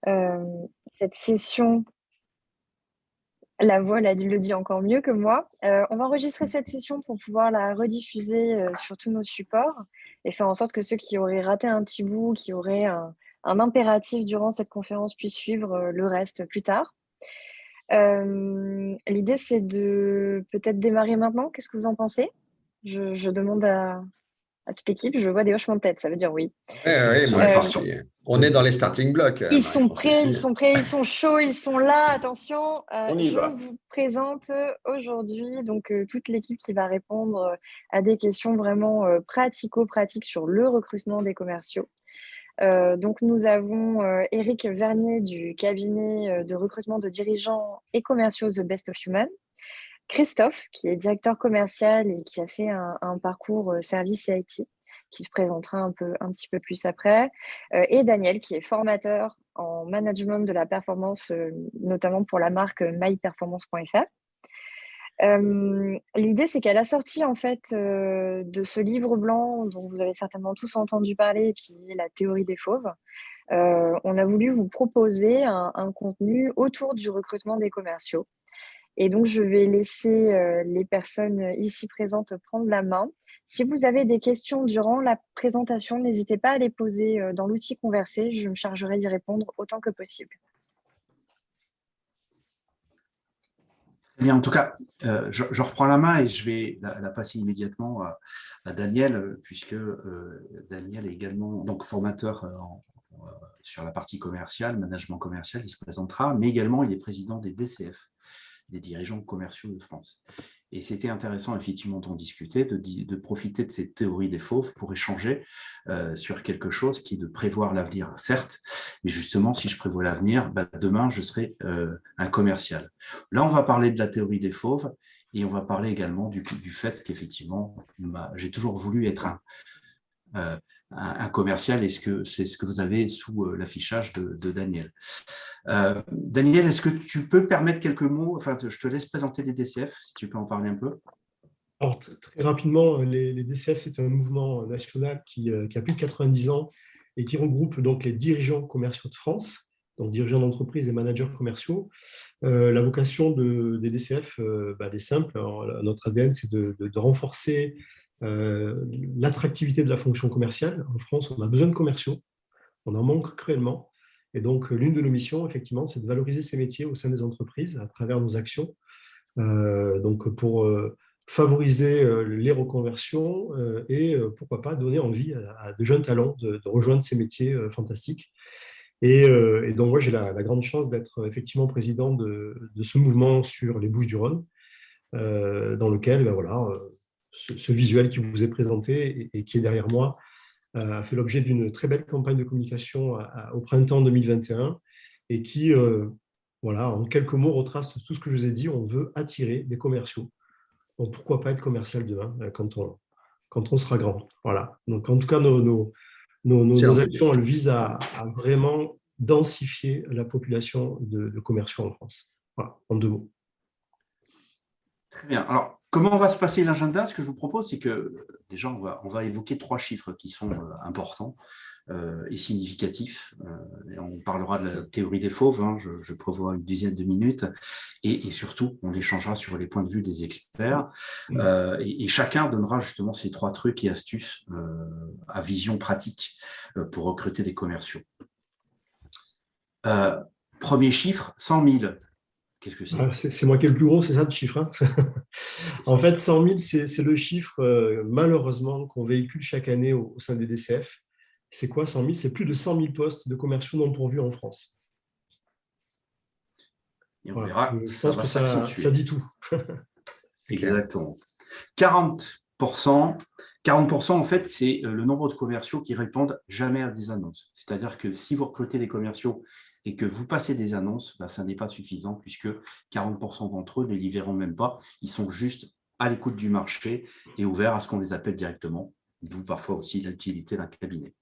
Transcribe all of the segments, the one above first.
Euh, cette session, la voix le dit encore mieux que moi. On va enregistrer cette session pour pouvoir la rediffuser sur tous nos supports et faire en sorte que ceux qui auraient raté un petit bout, qui auraient un impératif durant cette conférence puissent suivre le reste plus tard. L'idée, c'est de peut-être démarrer maintenant. Qu'est-ce que vous en pensez? Je demande à toute l'équipe. Je vois des hochements de tête, ça veut dire oui. Oui, moi, Euh, on est dans les starting blocks, Ils sont Marie-France prêts, aussi. ils sont prêts, ils sont chauds, ils sont là. Attention, On y je va. vous présente aujourd'hui donc toute l'équipe qui va répondre à des questions vraiment pratico-pratiques sur le recrutement des commerciaux. Donc nous avons Éric Vernier du cabinet de recrutement de dirigeants et commerciaux The Best of Human, Christophe qui est directeur commercial et qui a fait un parcours service et IT, qui se présentera un petit peu plus après, et Daniel, qui est formateur en management de la performance, notamment pour la marque myperformance.fr. L'idée, c'est qu'à la sortie en fait de ce livre blanc dont vous avez certainement tous entendu parler, qui est la théorie des fauves, on a voulu vous proposer un contenu autour du recrutement des commerciaux. Et donc, je vais laisser les personnes ici présentes prendre la main. Si vous avez des questions durant la présentation, n'hésitez pas à les poser dans l'outil Converser. Je me chargerai d'y répondre autant que possible. Eh bien, en tout cas, je reprends la main et je vais la passer immédiatement à Daniel, puisque Daniel est également donc, formateur sur la partie commerciale, management commercial, il se présentera, mais également il est président des DCF, des dirigeants commerciaux de France. Et c'était intéressant, effectivement, d'en discuter, de profiter de cette théorie des fauves pour échanger sur quelque chose qui est de prévoir l'avenir, certes, mais justement, si je prévois l'avenir, demain, je serai un commercial. Là, on va parler de la théorie des fauves et on va parler également du fait qu'effectivement, j'ai toujours voulu être un commercial, et c'est ce que vous avez sous l'affichage de Daniel. Daniel, est-ce que tu peux permettre quelques mots? Enfin, je te laisse présenter les DCF, si tu peux en parler un peu. Alors, très rapidement, les DCF, c'est un mouvement national qui a plus de 90 ans et qui regroupe donc les dirigeants commerciaux de France, donc dirigeants d'entreprise et managers commerciaux. La vocation des DCF, elle est simple. Alors, notre ADN, c'est de renforcer l'attractivité de la fonction commerciale. En France, on a besoin de commerciaux, on en manque cruellement. Et donc, l'une de nos missions, effectivement, c'est de valoriser ces métiers au sein des entreprises à travers nos actions. Donc, pour favoriser les reconversions et pourquoi pas donner envie à de jeunes talents de rejoindre ces métiers fantastiques. Et donc, moi, j'ai la grande chance d'être effectivement président de ce mouvement sur les Bouches-du-Rhône, dans lequel, voilà, ce visuel qui vous est présenté et qui est derrière moi a fait l'objet d'une très belle campagne de communication au printemps 2021 et qui, voilà, en quelques mots, retrace tout ce que je vous ai dit. On veut attirer des commerciaux. Donc, pourquoi pas être commercial demain quand on sera grand. Voilà. Donc, en tout cas, nos actions, elles visent à vraiment densifier la population de commerciaux en France. Voilà, en 2 mots. Très bien. Alors, comment va se passer l'agenda? Ce que je vous propose, c'est que déjà, on va évoquer 3 chiffres qui sont importants et significatifs. Et on parlera de la théorie des fauves, hein, je prévois une dizaine de minutes, et surtout, on échangera sur les points de vue des experts, et chacun donnera justement ces 3 trucs et astuces à vision pratique pour recruter des commerciaux. Premier chiffre, 100 000. Qu'est-ce que c'est? C'est moi qui ai le plus gros, c'est ça le chiffre, hein. En fait, 100 000, c'est le chiffre, malheureusement, qu'on véhicule chaque année au sein des DCF. C'est quoi 100 000? C'est plus de 100 000 postes de commerciaux non pourvus en France. Et on voilà. verra, Je pense que ça dit tout. Exactement. 40%, en fait, c'est le nombre de commerciaux qui répondent jamais à des annonces. C'est-à-dire que si vous recrutez des commerciaux et que vous passez des annonces, ça n'est pas suffisant puisque 40% d'entre eux ne les verront même pas. Ils sont juste à l'écoute du marché et ouverts à ce qu'on les appelle directement, d'où parfois aussi l'utilité d'un cabinet.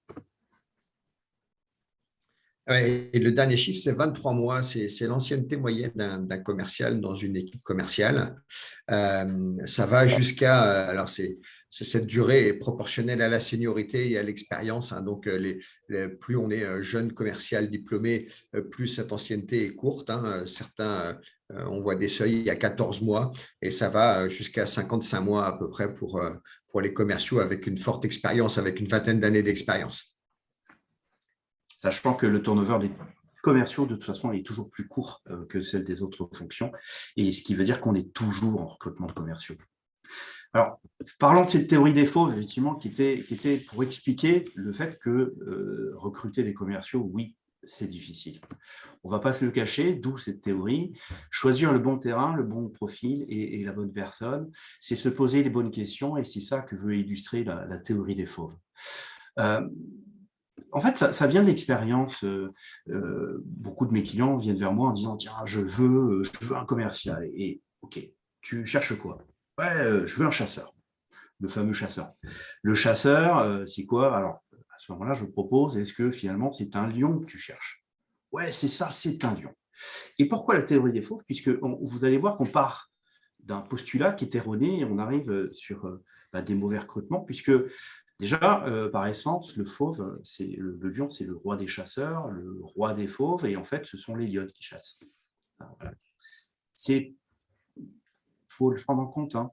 Ouais, et le dernier chiffre, c'est 23 mois. C'est l'ancienneté moyenne d'un commercial dans une équipe commerciale. Ça va jusqu'à… Alors, cette durée est proportionnelle à la seniorité et à l'expérience, hein. Donc, plus on est jeune commercial diplômé, plus cette ancienneté est courte, hein. Certains, on voit des seuils il y a 14 mois et ça va jusqu'à 55 mois à peu près pour les commerciaux avec une forte expérience, avec une vingtaine d'années d'expérience. Sachant que le turnover des commerciaux, de toute façon, est toujours plus court que celle des autres fonctions, et ce qui veut dire qu'on est toujours en recrutement de commerciaux. Alors, parlons de cette théorie des fauves, effectivement, qui était pour expliquer le fait que recruter des commerciaux, oui, c'est difficile. On ne va pas se le cacher, d'où cette théorie. Choisir le bon terrain, le bon profil et la bonne personne, c'est se poser les bonnes questions, et c'est ça que veut illustrer la théorie des fauves. En fait, ça vient de l'expérience. Beaucoup de mes clients viennent vers moi en disant « Tiens, je veux un commercial. » Et OK, tu cherches quoi? Ouais, je veux un chasseur, le fameux chasseur. Le chasseur, c'est quoi? Alors, à ce moment-là, je propose, est-ce que finalement, c'est un lion que tu cherches? Ouais, c'est ça, c'est un lion. Et pourquoi la théorie des fauves? Puisque vous allez voir qu'on part d'un postulat qui est erroné et on arrive sur des mauvais recrutements, puisque déjà, par essence, le fauve, le lion, c'est le roi des chasseurs, le roi des fauves, et en fait, ce sont les lionnes qui chassent. Il faut le prendre en compte, hein.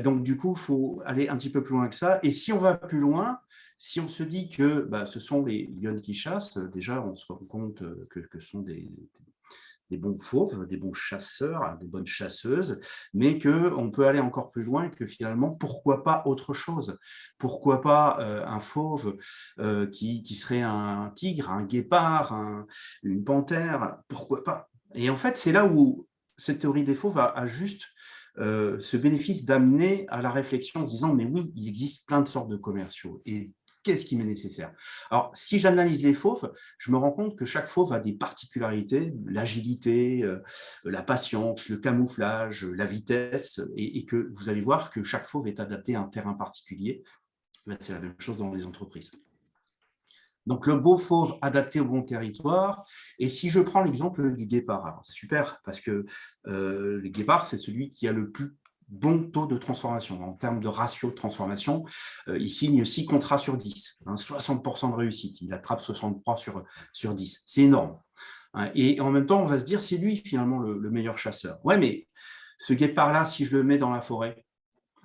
Donc, du coup, il faut aller un petit peu plus loin que ça. Et si on va plus loin, si on se dit que ce sont les lionnes qui chassent, déjà, on se rend compte que ce sont des bons fauves, des bons chasseurs, des bonnes chasseuses, mais qu'on peut aller encore plus loin, que finalement, pourquoi pas autre chose? Pourquoi pas un fauve qui serait un tigre, un guépard, une panthère? Pourquoi pas? Et en fait, c'est là où cette théorie des fauves a juste ce bénéfice d'amener à la réflexion en disant « mais oui, il existe plein de sortes de commerciaux. » Et qu'est-ce qui m'est nécessaire? Alors, si j'analyse les fauves, je me rends compte que chaque fauve a des particularités, l'agilité, la patience, le camouflage, la vitesse, et que vous allez voir que chaque fauve est adapté à un terrain particulier. C'est la même chose dans les entreprises. Donc, le beau fauve adapté au bon territoire. Et si je prends l'exemple du guépard, alors c'est super, parce que le guépard, c'est celui qui a le plus bon taux de transformation. En termes de ratio de transformation, il signe 6 contrats sur 10, 60% de réussite. Il attrape 63 sur 10. C'est énorme. Et en même temps, on va se dire, c'est lui finalement le meilleur chasseur. Ouais, mais ce guépard-là, si je le mets dans la forêt,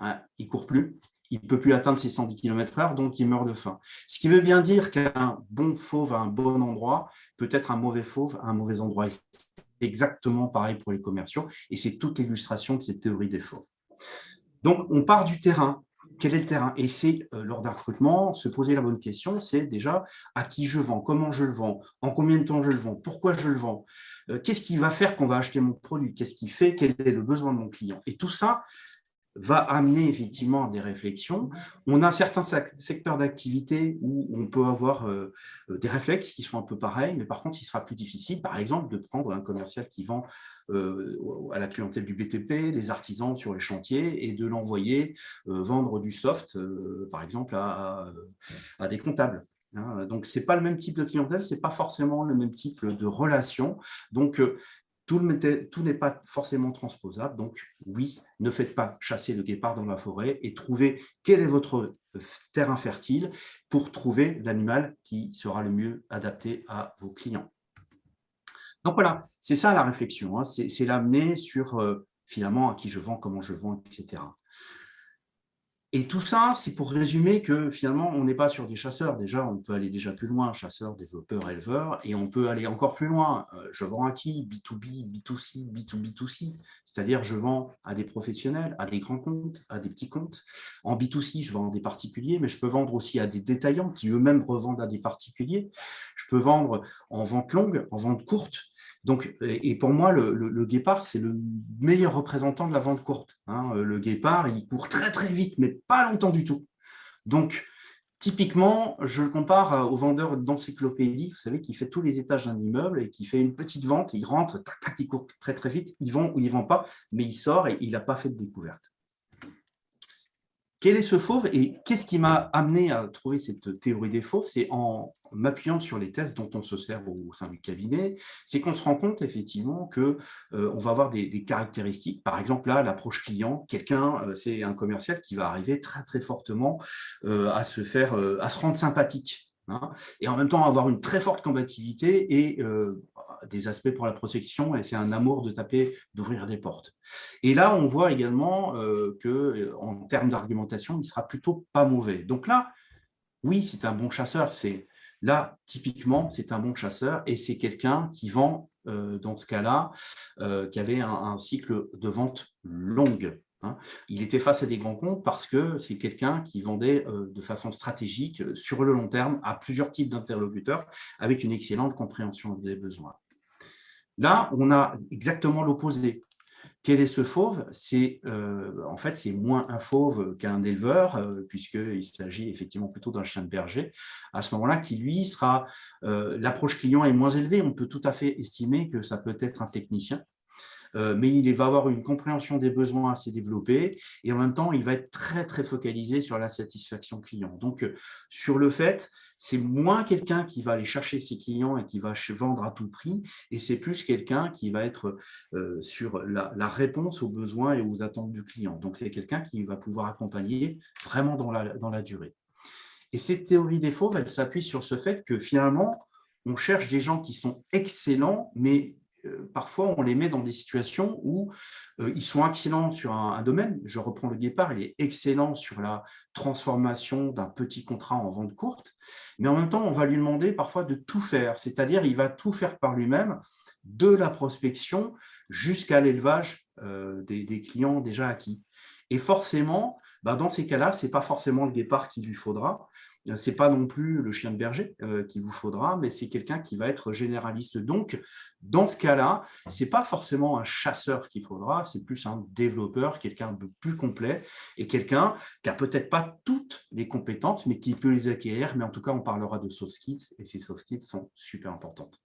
il ne court plus. Il ne peut plus atteindre ses 110 km/h, donc il meurt de faim. Ce qui veut bien dire qu'un bon fauve à un bon endroit peut être un mauvais fauve à un mauvais endroit. Et c'est exactement pareil pour les commerciaux, et c'est toute l'illustration de cette théorie des fauves. Donc, on part du terrain. Quel est le terrain? Et c'est, lors d'un recrutement, se poser la bonne question, c'est déjà à qui je vends, comment je le vends, en combien de temps je le vends, pourquoi je le vends, qu'est-ce qui va faire qu'on va acheter mon produit, qu'est-ce qui fait, quel est le besoin de mon client. Et tout ça va amener effectivement à des réflexions. On a certains secteurs d'activité où on peut avoir des réflexes qui sont un peu pareils, mais par contre, il sera plus difficile, par exemple, de prendre un commercial qui vend à la clientèle du BTP, les artisans sur les chantiers, et de l'envoyer vendre du soft, par exemple, à des comptables. Donc, ce n'est pas le même type de clientèle, ce n'est pas forcément le même type de relation. Donc, tout n'est pas forcément transposable. Donc, oui, ne faites pas chasser le guépard dans la forêt et trouvez quel est votre terrain fertile pour trouver l'animal qui sera le mieux adapté à vos clients. Donc voilà, c'est ça la réflexion, hein. C'est l'amener sur finalement à qui je vends, comment je vends, etc. Et tout ça, c'est pour résumer que finalement, on n'est pas sur des chasseurs. Déjà, on peut aller déjà plus loin, chasseurs, développeurs, éleveurs, et on peut aller encore plus loin. Je vends à qui? B2B, B2C, B2B2C. C'est-à-dire, je vends à des professionnels, à des grands comptes, à des petits comptes. En B2C, je vends à des particuliers, mais je peux vendre aussi à des détaillants qui eux-mêmes revendent à des particuliers. Je peux vendre en vente longue, en vente courte. Donc, et pour moi, le guépard, c'est le meilleur représentant de la vente courte. Le guépard, il court très très vite, mais pas longtemps du tout. Donc, typiquement, je le compare au vendeur d'encyclopédie, vous savez, qui fait tous les étages d'un immeuble et qui fait une petite vente, il rentre, tac, tac, il court très très vite, il vend ou il ne vend pas, mais il sort et il n'a pas fait de découverte. Quel est ce fauve et qu'est-ce qui m'a amené à trouver cette théorie des fauves? C'est en m'appuyant sur les tests dont on se sert au sein du cabinet, c'est qu'on se rend compte effectivement que on va avoir des caractéristiques. Par exemple, là, l'approche client, quelqu'un, c'est un commercial qui va arriver très très fortement à se rendre sympathique, hein, et en même temps avoir une très forte combativité et des aspects pour la prospection, et c'est un amour de taper, d'ouvrir des portes. Et là, on voit également qu'en termes d'argumentation, il ne sera plutôt pas mauvais. Donc là, oui, c'est un bon chasseur. Là, typiquement, c'est un bon chasseur et c'est quelqu'un qui vend, dans ce cas-là, qui avait un cycle de vente longue, hein. Il était face à des grands comptes parce que c'est quelqu'un qui vendait de façon stratégique sur le long terme à plusieurs types d'interlocuteurs avec une excellente compréhension des besoins. Là, on a exactement l'opposé. Quel est ce fauve? En fait, c'est moins un fauve qu'un éleveur, puisqu'il s'agit effectivement plutôt d'un chien de berger. À ce moment-là, qui lui sera, l'approche client est moins élevée. On peut tout à fait estimer que ça peut être un technicien. Mais il va avoir une compréhension des besoins assez développée et en même temps, il va être très, très focalisé sur la satisfaction client. Donc, sur le fait, c'est moins quelqu'un qui va aller chercher ses clients et qui va vendre à tout prix, et c'est plus quelqu'un qui va être sur la réponse aux besoins et aux attentes du client. Donc, c'est quelqu'un qui va pouvoir accompagner vraiment dans la durée. Et cette théorie des fauves, elle s'appuie sur ce fait que finalement, on cherche des gens qui sont excellents, mais parfois on les met dans des situations où ils sont excellents sur un domaine. Je reprends le guépard, il est excellent sur la transformation d'un petit contrat en vente courte, mais en même temps, on va lui demander parfois de tout faire, c'est-à-dire il va tout faire par lui-même, de la prospection jusqu'à l'élevage des clients déjà acquis. Et forcément, dans ces cas-là, ce n'est pas forcément le guépard qu'il lui faudra, ce n'est pas non plus le chien de berger qu'il vous faudra, mais c'est quelqu'un qui va être généraliste. Donc, dans ce cas-là, ce n'est pas forcément un chasseur qu'il faudra, c'est plus un développeur, quelqu'un de plus complet et quelqu'un qui n'a peut-être pas toutes les compétences, mais qui peut les acquérir. Mais en tout cas, on parlera de soft skills et ces soft skills sont super importantes.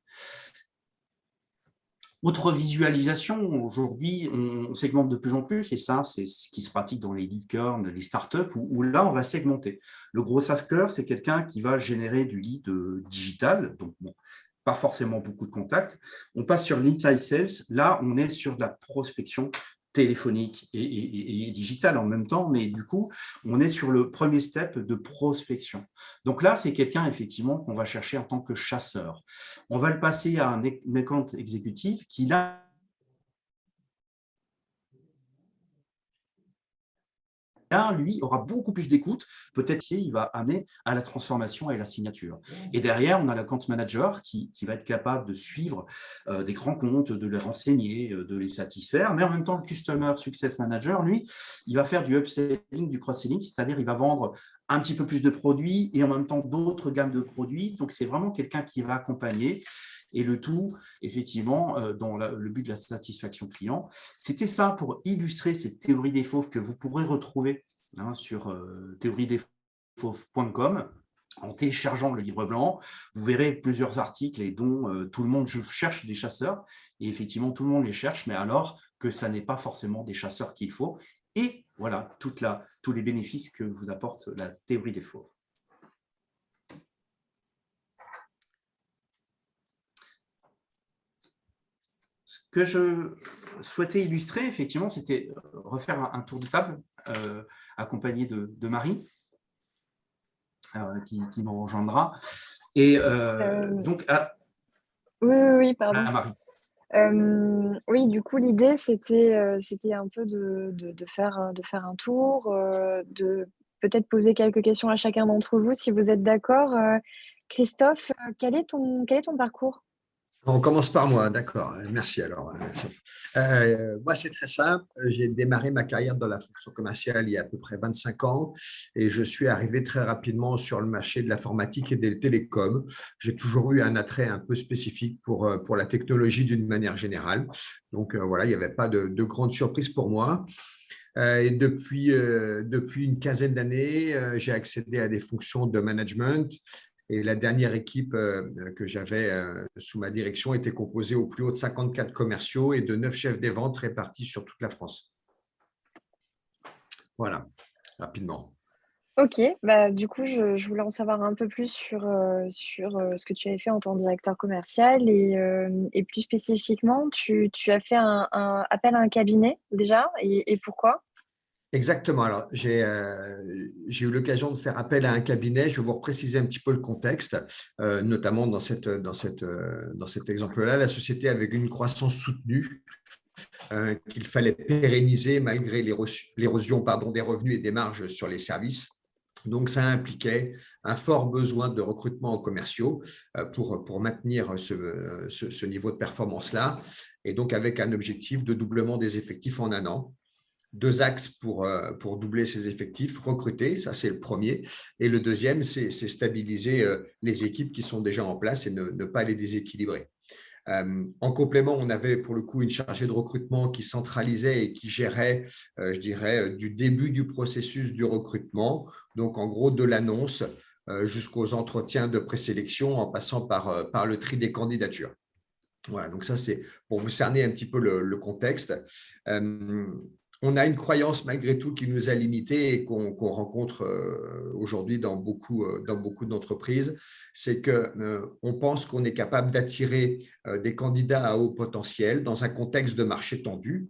Autre visualisation, aujourd'hui, on segmente de plus en plus, et ça, c'est ce qui se pratique dans les licornes, les startups, où là, on va segmenter. Le gros hacker, c'est quelqu'un qui va générer du lead digital, donc bon, pas forcément beaucoup de contacts. On passe sur l'inside sales, là, on est sur de la prospection téléphonique et digital en même temps, mais du coup, on est sur le premier step de prospection. Donc là, c'est quelqu'un, effectivement, qu'on va chercher en tant que chasseur. On va le passer à un account exécutif qui, là, lui, aura beaucoup plus d'écoute. Peut-être qu'il va amener à la transformation et à la signature. Et derrière, on a l'account manager qui va être capable de suivre des grands comptes, de les renseigner, de les satisfaire. Mais en même temps, le customer success manager, lui, il va faire du upselling, du cross-selling, c'est-à-dire il va vendre un petit peu plus de produits et en même temps d'autres gammes de produits. Donc, c'est vraiment quelqu'un qui va accompagner. Et le tout, effectivement, dans le but de la satisfaction client. C'était ça pour illustrer cette théorie des fauves que vous pourrez retrouver sur théoriedesfauves.com. En téléchargeant le livre blanc, vous verrez plusieurs articles et dont tout le monde cherche des chasseurs. Et effectivement, tout le monde les cherche, mais alors que ça n'est pas forcément des chasseurs qu'il faut. Et voilà, tous les bénéfices que vous apporte la théorie des fauves. Ce que je souhaitais illustrer, effectivement, c'était refaire un tour de table accompagné de Marie, qui nous rejoindra. Et donc, Oui, pardon. Marie. Oui, du coup, l'idée, c'était un peu de faire un tour, de peut-être poser quelques questions à chacun d'entre vous, si vous êtes d'accord. Christophe, quel est ton parcours? On commence par moi, d'accord. Merci alors. Moi, c'est très simple. J'ai démarré ma carrière dans la fonction commerciale il y a à peu près 25 ans et je suis arrivé très rapidement sur le marché de l'informatique et des télécoms. J'ai toujours eu un attrait un peu spécifique pour la technologie d'une manière générale. Donc voilà, il n'y avait pas de grande surprise pour moi. Et depuis une quinzaine d'années, j'ai accédé à des fonctions de management. Et la dernière équipe que j'avais sous ma direction était composée au plus haut de 54 commerciaux et de 9 chefs des ventes répartis sur toute la France. Voilà. rapidement. Ok, du coup, je voulais en savoir un peu plus sur ce que tu avais fait en tant que directeur commercial et plus spécifiquement, tu as fait un appel à un cabinet déjà et pourquoi? Exactement. Alors, j'ai eu l'occasion de faire appel à un cabinet. Je vais vous repréciser un petit peu le contexte, notamment dans cet exemple-là. La société avait une croissance soutenue qu'il fallait pérenniser malgré l'érosion des revenus et des marges sur les services. Donc, ça impliquait un fort besoin de recrutement en commerciaux pour maintenir ce niveau de performance-là, et donc avec un objectif de doublement des effectifs en un an. Deux axes pour doubler ces effectifs: recruter, ça c'est le premier, et le deuxième, c'est stabiliser les équipes qui sont déjà en place et ne pas les déséquilibrer. En complément, on avait pour le coup une chargée de recrutement qui centralisait et qui gérait, je dirais, du début du processus du recrutement, donc en gros de l'annonce jusqu'aux entretiens de présélection en passant par le tri des candidatures. Voilà, donc ça c'est pour vous cerner un petit peu le contexte. On a une croyance malgré tout qui nous a limités et qu'on rencontre aujourd'hui dans beaucoup d'entreprises, c'est qu'on pense qu'on est capable d'attirer des candidats à haut potentiel dans un contexte de marché tendu.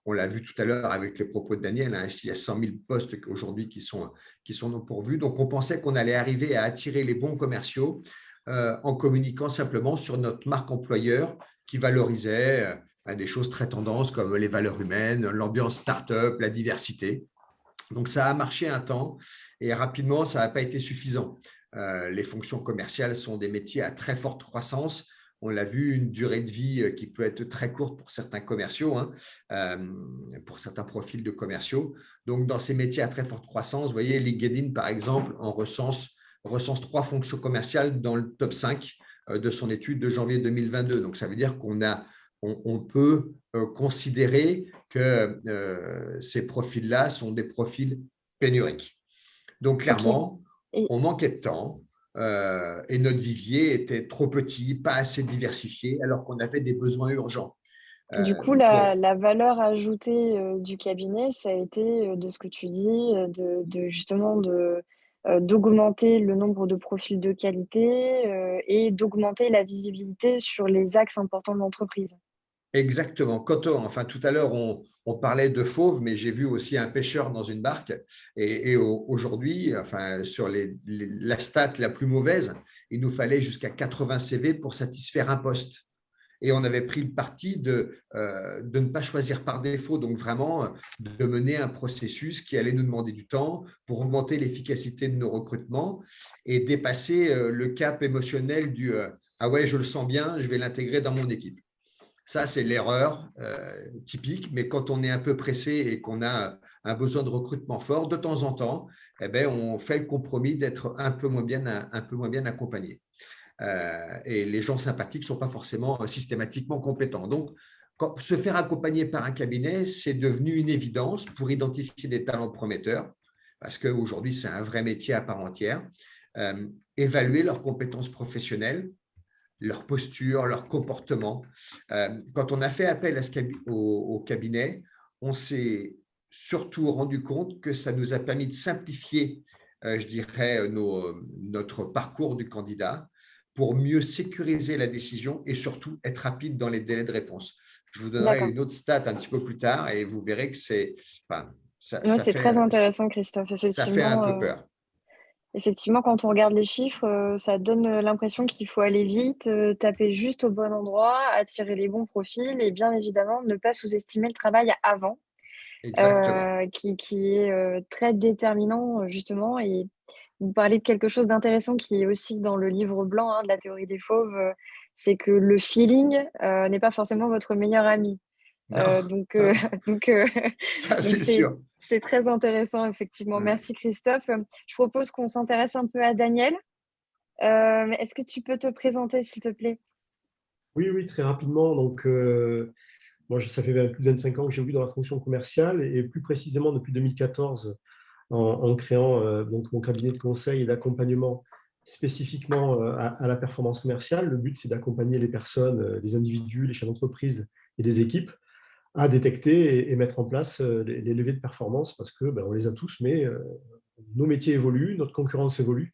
On l'a vu tout à l'heure avec les propos de Daniel, il y a 100 000 postes aujourd'hui qui sont non pourvus. Donc on pensait qu'on allait arriver à attirer les bons commerciaux en communiquant simplement sur notre marque employeur qui valorisait des choses très tendances comme les valeurs humaines, l'ambiance start-up, la diversité. Donc, ça a marché un temps et rapidement, ça n'a pas été suffisant. Les fonctions commerciales sont des métiers à très forte croissance. On l'a vu, une durée de vie qui peut être très courte pour certains commerciaux, pour certains profils de commerciaux. Donc, dans ces métiers à très forte croissance, vous voyez, LinkedIn, par exemple, recense 3 fonctions commerciales dans le top 5 de son étude de janvier 2022. Donc, ça veut dire on peut considérer que ces profils-là sont des profils pénuriques. Donc, Ok. clairement, Et on manquait de temps et notre vivier était trop petit, pas assez diversifié, alors qu'on avait des besoins urgents. du coup, Pour la valeur ajoutée du cabinet, ça a été, de ce que tu dis, justement d'augmenter le nombre de profils de qualité et d'augmenter la visibilité sur les axes importants de l'entreprise. Exactement. Tout à l'heure, on parlait de fauves, mais j'ai vu aussi un pêcheur dans une barque. Et aujourd'hui, sur la stat la plus mauvaise, il nous fallait jusqu'à 80 CV pour satisfaire un poste. Et on avait pris le parti de ne pas choisir par défaut, donc vraiment de mener un processus qui allait nous demander du temps pour augmenter l'efficacité de nos recrutements et dépasser le cap émotionnel du ah ouais, je le sens bien, je vais l'intégrer dans mon équipe. Ça, c'est l'erreur typique, mais quand on est un peu pressé et qu'on a un besoin de recrutement fort, de temps en temps, on fait le compromis d'être un peu moins bien accompagné. Et les gens sympathiques ne sont pas forcément systématiquement compétents. Donc, se faire accompagner par un cabinet, c'est devenu une évidence pour identifier des talents prometteurs, parce qu'aujourd'hui, c'est un vrai métier à part entière. Évaluer leurs compétences professionnelles, leur posture, leur comportement. Quand on a fait appel au cabinet, on s'est surtout rendu compte que ça nous a permis de simplifier, je dirais, notre parcours du candidat pour mieux sécuriser la décision et surtout être rapide dans les délais de réponse. Je vous donnerai D'accord. une autre stat un petit peu plus tard et vous verrez que Ouais, c'est très intéressant, Christophe. ça fait un peu peur. Effectivement, quand on regarde les chiffres, ça donne l'impression qu'il faut aller vite, taper juste au bon endroit, attirer les bons profils et bien évidemment ne pas sous-estimer le travail avant, Exactement. qui est très déterminant justement. Et vous parlez de quelque chose d'intéressant qui est aussi dans le livre blanc de la théorie des fauves, c'est que le feeling n'est pas forcément votre meilleur ami. Non, Donc, non, donc, euh, ça donc c'est sûr. c'est très intéressant, effectivement. Ouais. Merci, Christophe. Je propose qu'on s'intéresse un peu à Daniel. Est-ce que tu peux te présenter, s'il te plaît? Oui, oui, très rapidement. Donc, moi, ça fait plus de 25 ans que j'ai évolué dans la fonction commerciale et plus précisément depuis 2014 en créant donc mon cabinet de conseil et d'accompagnement spécifiquement à la performance commerciale. Le but, c'est d'accompagner les personnes, les individus, les chefs d'entreprise et les équipes à détecter et mettre en place les leviers de performance parce que on les a tous, mais nos métiers évoluent, notre concurrence évolue.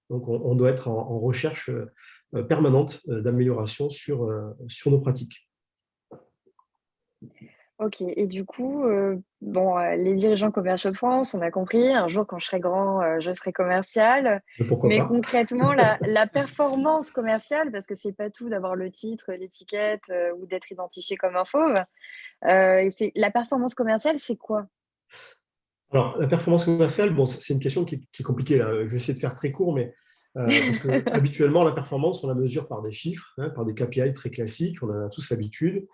Donc, on doit être en recherche permanente d'amélioration sur nos pratiques. Ok, et du coup, les dirigeants commerciaux de France, on a compris, un jour quand je serai grand, je serai commercial. Mais pourquoi Mais pas? concrètement, la performance commerciale, parce que c'est pas tout d'avoir le titre, l'étiquette ou d'être identifié comme un fauve, la performance commerciale, c'est quoi? Alors, la performance commerciale, c'est une question qui est compliquée. Là. Je vais essayer de faire très court, mais parce que habituellement, la performance, on la mesure par des chiffres, par des KPI très classiques, on en a tous l'habitude.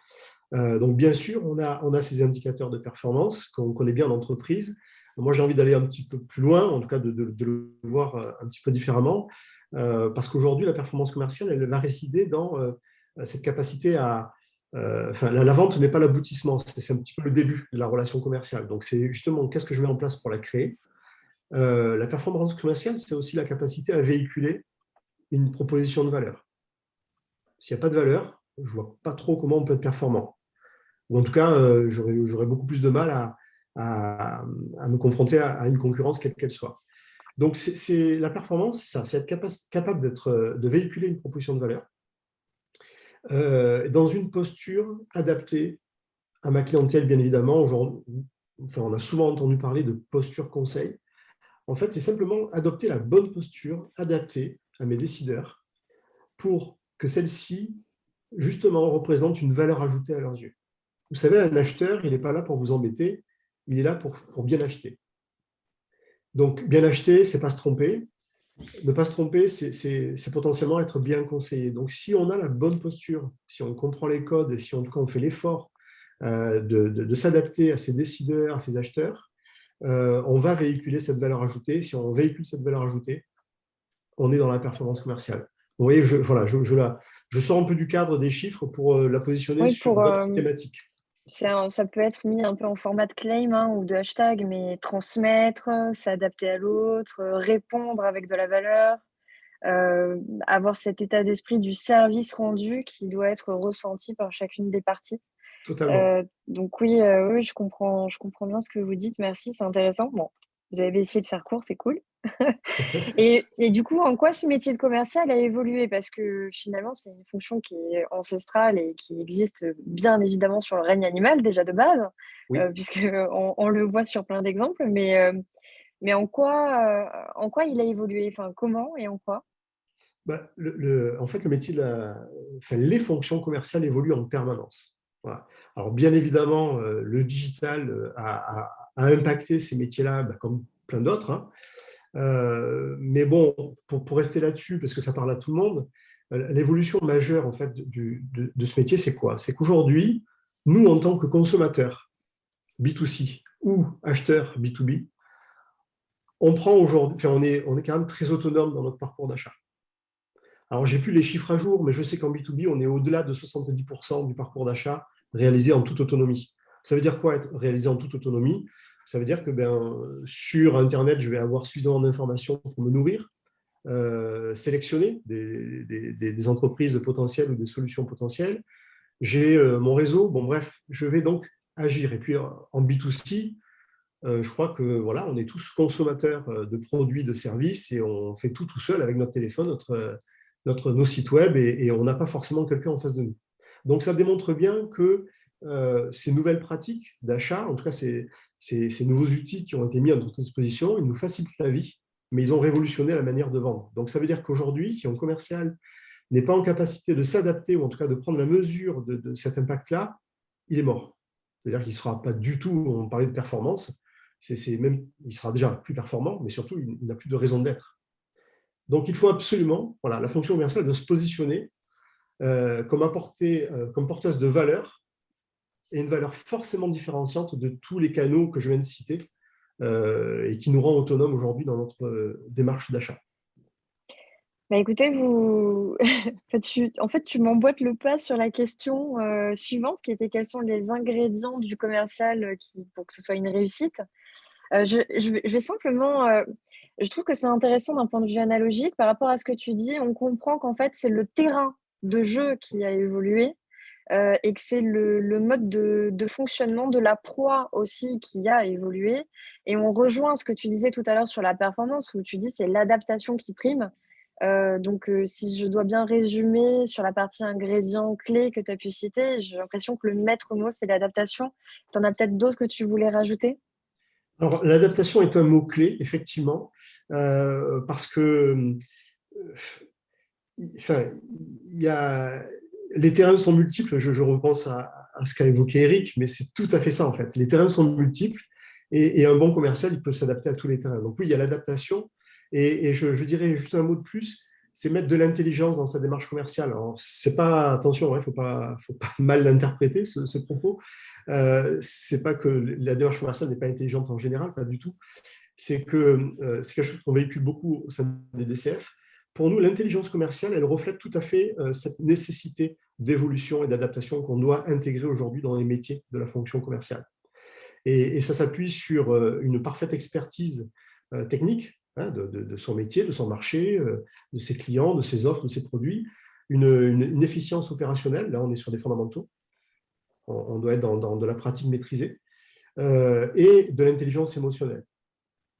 Donc, bien sûr, on a ces indicateurs de performance qu'on connaît bien en entreprise. Moi, j'ai envie d'aller un petit peu plus loin, en tout cas de le voir un petit peu différemment, parce qu'aujourd'hui, la performance commerciale, elle va résider dans cette capacité à... la vente n'est pas l'aboutissement, c'est un petit peu le début de la relation commerciale. Donc, c'est justement qu'est-ce que je mets en place pour la créer. La performance commerciale, c'est aussi la capacité à véhiculer une proposition de valeur. S'il n'y a pas de valeur, je ne vois pas trop comment on peut être performant. Ou en tout cas, j'aurais beaucoup plus de mal à me confronter à une concurrence quelle qu'elle soit. Donc, la performance, c'est ça, c'est être capable de véhiculer une proposition de valeur dans une posture adaptée à ma clientèle, bien évidemment. Aujourd'hui, on a souvent entendu parler de posture conseil. En fait, c'est simplement adopter la bonne posture adaptée à mes décideurs pour que celle-ci, justement, représente une valeur ajoutée à leurs yeux. Vous savez, un acheteur, il n'est pas là pour vous embêter, il est là pour bien acheter. Donc, bien acheter, ce n'est pas se tromper. Ne pas se tromper, c'est potentiellement être bien conseillé. Donc, si on a la bonne posture, si on comprend les codes et si en tout cas on fait l'effort de s'adapter à ces décideurs, à ces acheteurs, on va véhiculer cette valeur ajoutée. Si on véhicule cette valeur ajoutée, on est dans la performance commerciale. Vous voyez, je sors un peu du cadre des chiffres pour la positionner Oui, sur votre thématique. ça peut être mis un peu en format de claim ou de hashtag, mais transmettre, s'adapter à l'autre, répondre avec de la valeur, avoir cet état d'esprit du service rendu qui doit être ressenti par chacune des parties. Totalement. Donc oui, oui, je comprends bien ce que vous dites. Merci, c'est intéressant. Bon, vous avez essayé de faire court, c'est cool. Et du coup, en quoi ce métier de commercial a évolué? Parce que finalement, c'est une fonction qui est ancestrale et qui existe bien évidemment sur le règne animal déjà de base, Oui. puisqu'on le voit sur plein d'exemples. Mais en quoi il a évolué? Enfin, comment et en quoi? En fait, le métier les fonctions commerciales évoluent en permanence. Voilà. Alors, bien évidemment, le digital a impacté ces métiers-là, comme plein d'autres. Hein. Mais bon, pour rester là-dessus, parce que ça parle à tout le monde, l'évolution majeure en fait de ce métier, c'est quoi? C'est qu'aujourd'hui, nous, en tant que consommateurs B2C ou acheteurs B2B, on prend aujourd'hui, on est quand même très autonome dans notre parcours d'achat. Alors, j'ai plus les chiffres à jour, mais je sais qu'en B2B, on est au-delà de 70% du parcours d'achat réalisé en toute autonomie. Ça veut dire quoi être réalisé en toute autonomie? Ça veut dire que sur Internet, je vais avoir suffisamment d'informations pour me nourrir, sélectionner des entreprises potentielles ou des solutions potentielles. J'ai mon réseau. Bon, bref, je vais donc agir. Et puis, en B2C, je crois que voilà, on est tous consommateurs de produits, de services et on fait tout seul avec notre téléphone, nos sites web et on n'a pas forcément quelqu'un en face de nous. Donc, ça démontre bien que ces nouvelles pratiques d'achat, en tout cas ces nouveaux outils qui ont été mis à notre disposition, ils nous facilitent la vie, mais ils ont révolutionné la manière de vendre. Donc, ça veut dire qu'aujourd'hui, si un commercial n'est pas en capacité de s'adapter ou en tout cas de prendre la mesure de cet impact-là, il est mort. C'est-à-dire qu'il ne sera pas du tout, on parlait de performance, il sera déjà plus performant, mais surtout, il n'a plus de raison d'être. Donc, il faut absolument, voilà, la fonction commerciale de se positionner comme porteuse de valeur et une valeur forcément différenciante de tous les canaux que je viens de citer et qui nous rend autonomes aujourd'hui dans notre démarche d'achat. Écoutez, en fait, tu m'emboîtes le pas sur la question suivante, qui était quels sont les ingrédients du commercial pour que ce soit une réussite. Je vais simplement, je trouve que c'est intéressant d'un point de vue analogique par rapport à ce que tu dis. On comprend qu'en fait, c'est le terrain de jeu qui a évolué. et que c'est le mode de fonctionnement de la proie aussi qui a évolué. Et on rejoint ce que tu disais tout à l'heure sur la performance, où tu dis c'est l'adaptation qui prime. Donc, si je dois bien résumer sur la partie ingrédients clés que tu as pu citer, j'ai l'impression que le maître mot, c'est l'adaptation. Tu en as peut-être d'autres que tu voulais rajouter? Alors, l'adaptation est un mot-clé, effectivement, parce que enfin, il y a, les terrains sont multiples. Je repense à ce qu'a évoqué Eric, mais c'est tout à fait ça, en fait. Les terrains sont multiples et un bon commercial, il peut s'adapter à tous les terrains. Donc oui, il y a l'adaptation. Et je dirais juste un mot de plus, c'est mettre de l'intelligence dans sa démarche commerciale. Alors, c'est pas, attention, il ne faut pas mal l'interpréter, ce propos. C'est pas que la démarche commerciale n'est pas intelligente en général, pas du tout. C'est que c'est quelque chose qu'on véhicule beaucoup au sein des DCF. Pour nous, l'intelligence commerciale, elle reflète tout à fait cette nécessité d'évolution et d'adaptation qu'on doit intégrer aujourd'hui dans les métiers de la fonction commerciale. Et ça s'appuie sur une parfaite expertise technique, hein, de son métier, de son marché, de ses clients, de ses offres, de ses produits, une efficience opérationnelle. Là, on est sur des fondamentaux. On doit être dans de la pratique maîtrisée et de l'intelligence émotionnelle.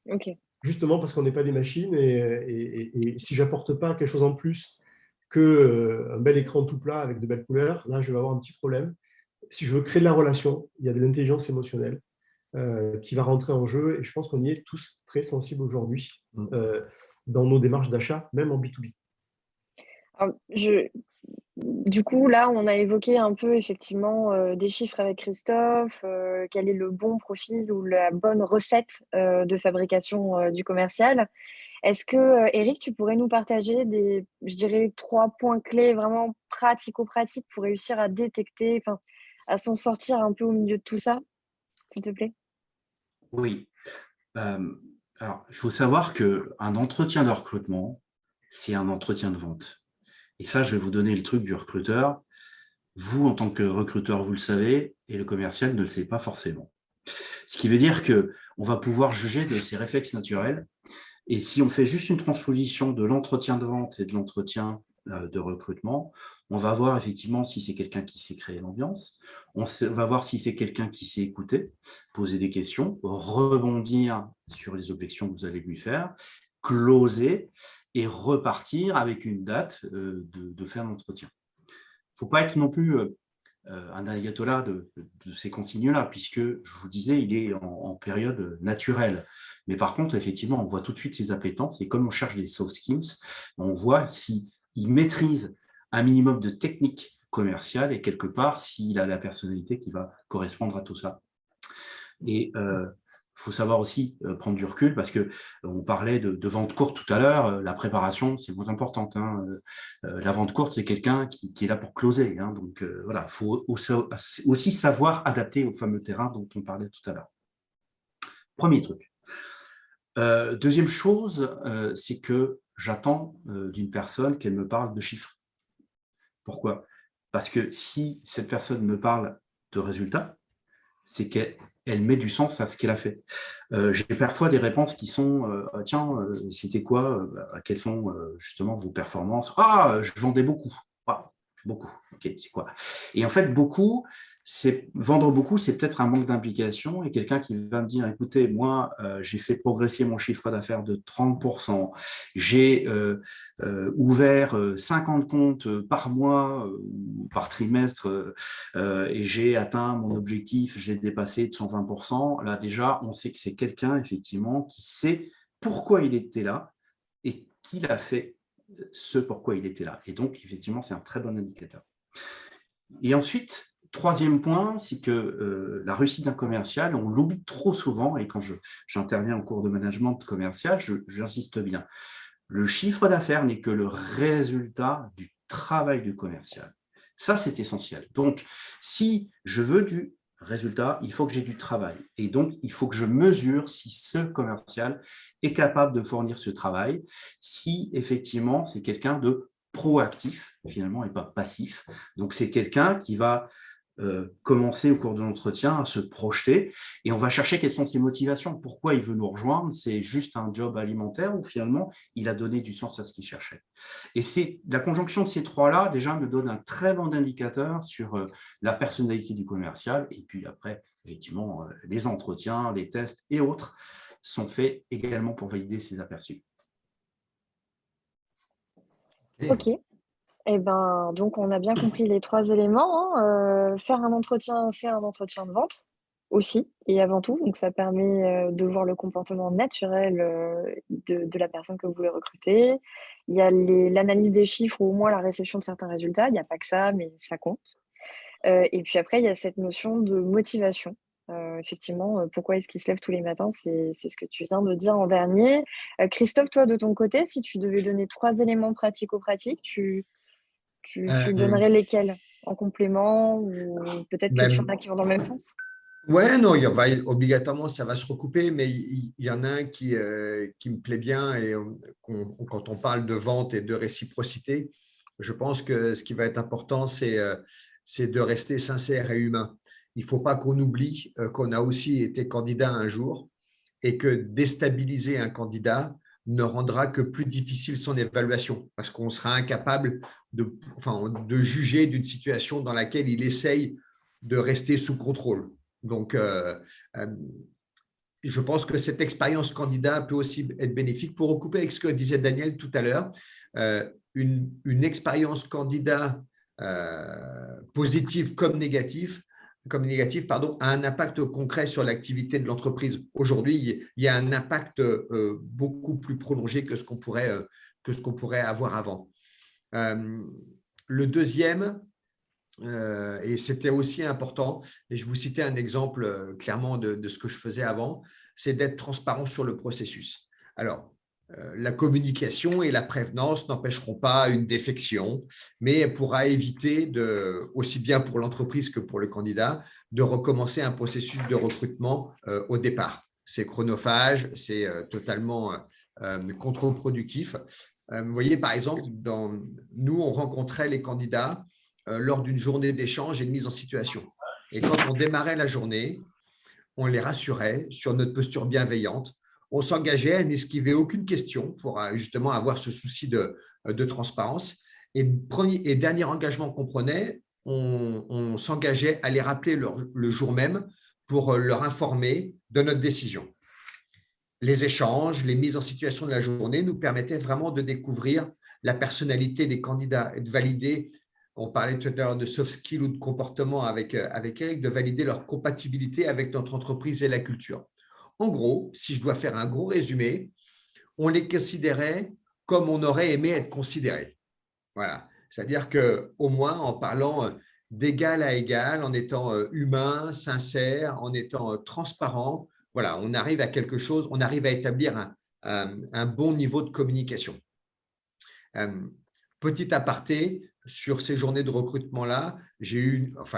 Ok. Justement parce qu'on n'est pas des machines et si je n'apporte pas quelque chose en plus qu'un bel écran tout plat avec de belles couleurs, là, je vais avoir un petit problème. Si je veux créer de la relation, il y a de l'intelligence émotionnelle qui va rentrer en jeu et je pense qu'on y est tous très sensibles aujourd'hui dans nos démarches d'achat, même en B2B. Alors, du coup, là, on a évoqué un peu effectivement des chiffres avec Christophe, quel est le bon profil ou la bonne recette de fabrication du commercial. Est-ce que, Eric, tu pourrais nous partager je dirais, 3 points clés vraiment pratico-pratiques pour réussir à détecter, enfin, à s'en sortir un peu au milieu de tout ça, s'il te plaît? Oui. Alors, il faut savoir qu'un entretien de recrutement, c'est un entretien de vente. Et ça, je vais vous donner le truc du recruteur. Vous, en tant que recruteur, vous le savez, et le commercial ne le sait pas forcément. Ce qui veut dire qu'on va pouvoir juger de ses réflexes naturels. Et si on fait juste une transposition de l'entretien de vente et de l'entretien de recrutement, on va voir effectivement si c'est quelqu'un qui sait créer l'ambiance, on va voir si c'est quelqu'un qui sait écouter, poser des questions, rebondir sur les objections que vous allez lui faire, closer et repartir avec une date de faire l'entretien. Il ne faut pas être non plus un ayatollah de ces consignes-là, puisque, je vous disais, il est en période naturelle. Mais par contre, effectivement, on voit tout de suite ses appétences, et comme on cherche des soft skills, on voit s'il maîtrise un minimum de technique commerciale et quelque part, s'il a la personnalité qui va correspondre à tout ça. Et il faut savoir aussi prendre du recul parce qu'on parlait de vente courte tout à l'heure. La préparation, c'est moins importante. Hein. La vente courte, c'est quelqu'un qui est là pour closer. Hein. Donc voilà, il faut aussi savoir adapter au fameux terrain dont on parlait tout à l'heure. Premier truc. Deuxième chose, c'est que j'attends d'une personne qu'elle me parle de chiffres. Pourquoi? Parce que si cette personne me parle de résultats, c'est qu'elle met du sens à ce qu'elle a fait. J'ai parfois des réponses qui sont tiens, c'était quoi, quelles sont justement vos performances? Ah, je vendais beaucoup. Ah, beaucoup. Ok, c'est quoi? Et en fait, vendre beaucoup, c'est peut-être un manque d'implication et quelqu'un qui va me dire, écoutez, moi, j'ai fait progresser mon chiffre d'affaires de 30%, j'ai ouvert 50 comptes par mois ou par trimestre et j'ai atteint mon objectif, j'ai dépassé de 120%. Là, déjà, on sait que c'est quelqu'un, effectivement, qui sait pourquoi il était là et qu'il a fait ce pourquoi il était là. Et donc, effectivement, c'est un très bon indicateur. Et ensuite, troisième point, c'est que la réussite d'un commercial, on l'oublie trop souvent, et quand j'interviens en cours de management commercial, j'insiste bien. Le chiffre d'affaires n'est que le résultat du travail du commercial. Ça, c'est essentiel. Donc, si je veux du résultat, il faut que j'ai du travail. Et donc, il faut que je mesure si ce commercial est capable de fournir ce travail, si effectivement, c'est quelqu'un de proactif, finalement, et pas passif. Donc, c'est quelqu'un qui va commencer au cours de l'entretien à se projeter et on va chercher quelles sont ses motivations. Pourquoi il veut nous rejoindre? C'est juste un job alimentaire ou finalement il a donné du sens à ce qu'il cherchait? Et c'est la conjonction de ces trois-là, déjà, me donne un très bon indicateur sur la personnalité du commercial. Et puis après, effectivement, les entretiens, les tests et autres sont faits également pour valider ces aperçus. Ok. Eh ben, donc, on a bien compris les 3 éléments, hein. Faire un entretien, c'est un entretien de vente aussi et avant tout. Donc, ça permet de voir le comportement naturel de la personne que vous voulez recruter. Il y a l'analyse des chiffres ou au moins la réception de certains résultats. Il n'y a pas que ça, mais ça compte. Et puis après, il y a cette notion de motivation. Effectivement, pourquoi est-ce qu'il se lève tous les matins? C'est ce que tu viens de dire en dernier. Christophe, toi, de ton côté, si tu devais donner 3 éléments pratico-pratiques, tu Euh, donnerais lesquels en complément ou peut-être que tu en as ben, qui vont dans le même sens? ouais, non, obligatoirement, ça va se recouper, mais il y en a un qui me plaît bien et quand on parle de vente et de réciprocité, je pense que ce qui va être important, c'est de rester sincère et humain. Il ne faut pas qu'on oublie qu'on a aussi été candidat un jour et que déstabiliser un candidat ne rendra que plus difficile son évaluation parce qu'on sera incapable de juger d'une situation dans laquelle il essaye de rester sous contrôle. Donc, euh, je pense que cette expérience candidat peut aussi être bénéfique. Pour recouper avec ce que disait Daniel tout à l'heure, une expérience candidat positive comme négative, pardon, a un impact concret sur l'activité de l'entreprise. Aujourd'hui, il y a un impact beaucoup plus prolongé que ce qu'on pourrait avoir avant. Le deuxième, et c'était aussi important, et je vous citais un exemple clairement de ce que je faisais avant, c'est d'être transparent sur le processus. Alors, la communication et la prévenance n'empêcheront pas une défection, mais elle pourra éviter, aussi bien pour l'entreprise que pour le candidat, de recommencer un processus de recrutement au départ. C'est chronophage, c'est totalement contre-productif. Vous voyez, par exemple, nous, on rencontrait les candidats lors d'une journée d'échange et de mise en situation. Et quand on démarrait la journée, on les rassurait sur notre posture bienveillante. On s'engageait à n'esquiver aucune question pour justement avoir ce souci de transparence. Et dernier engagement qu'on prenait, on s'engageait à les rappeler le jour même pour leur informer de notre décision. Les échanges, les mises en situation de la journée nous permettaient vraiment de découvrir la personnalité des candidats et de valider, on parlait tout à l'heure de soft skills ou de comportement avec Eric, de valider leur compatibilité avec notre entreprise et la culture. En gros, si je dois faire un gros résumé, on les considérait comme on aurait aimé être considérés. Voilà. C'est-à-dire qu'au moins, en parlant d'égal à égal, en étant humain, sincère, en étant transparent, voilà, on arrive à quelque chose, on arrive à établir un bon niveau de communication. Petit aparté, sur ces journées de recrutement-là,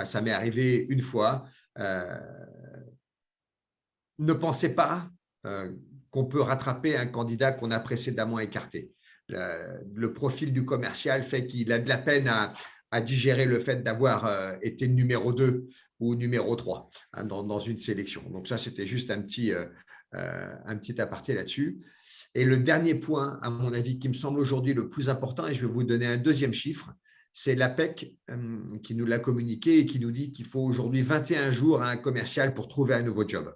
ça m'est arrivé une fois, ne pensez pas qu'on peut rattraper un candidat qu'on a précédemment écarté. Le profil du commercial fait qu'il a de la peine à digérer le fait d'avoir été numéro 2 ou numéro 3 dans une sélection. Donc ça, c'était juste un petit aparté là-dessus. Et le dernier point, à mon avis, qui me semble aujourd'hui le plus important, et je vais vous donner un deuxième chiffre, c'est l'APEC qui nous l'a communiqué et qui nous dit qu'il faut aujourd'hui 21 jours à un commercial pour trouver un nouveau job.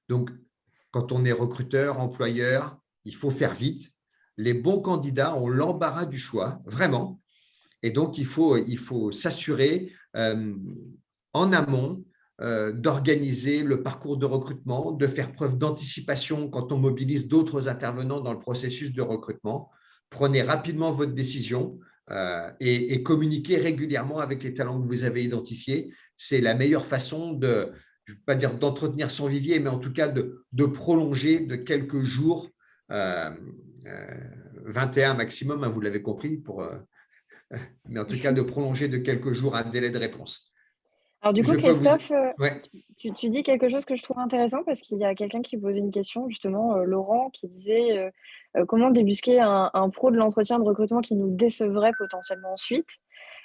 Donc, quand on est recruteur, employeur, il faut faire vite. Les bons candidats ont l'embarras du choix, vraiment. Et donc, il faut s'assurer en amont d'organiser le parcours de recrutement, de faire preuve d'anticipation quand on mobilise d'autres intervenants dans le processus de recrutement. Prenez rapidement votre décision et communiquez régulièrement avec les talents que vous avez identifiés. C'est la meilleure façon je ne veux pas dire d'entretenir son vivier, mais en tout cas de prolonger de quelques jours, 21 maximum, hein, vous l'avez compris, mais en tout cas de prolonger de quelques jours un délai de réponse. Alors du coup, Je peux vous… Christophe, Ouais. tu dis quelque chose que je trouve intéressant parce qu'il y a quelqu'un qui posait une question, justement, Laurent, qui disait comment débusquer un pro de l'entretien de recrutement qui nous décevrait potentiellement ensuite.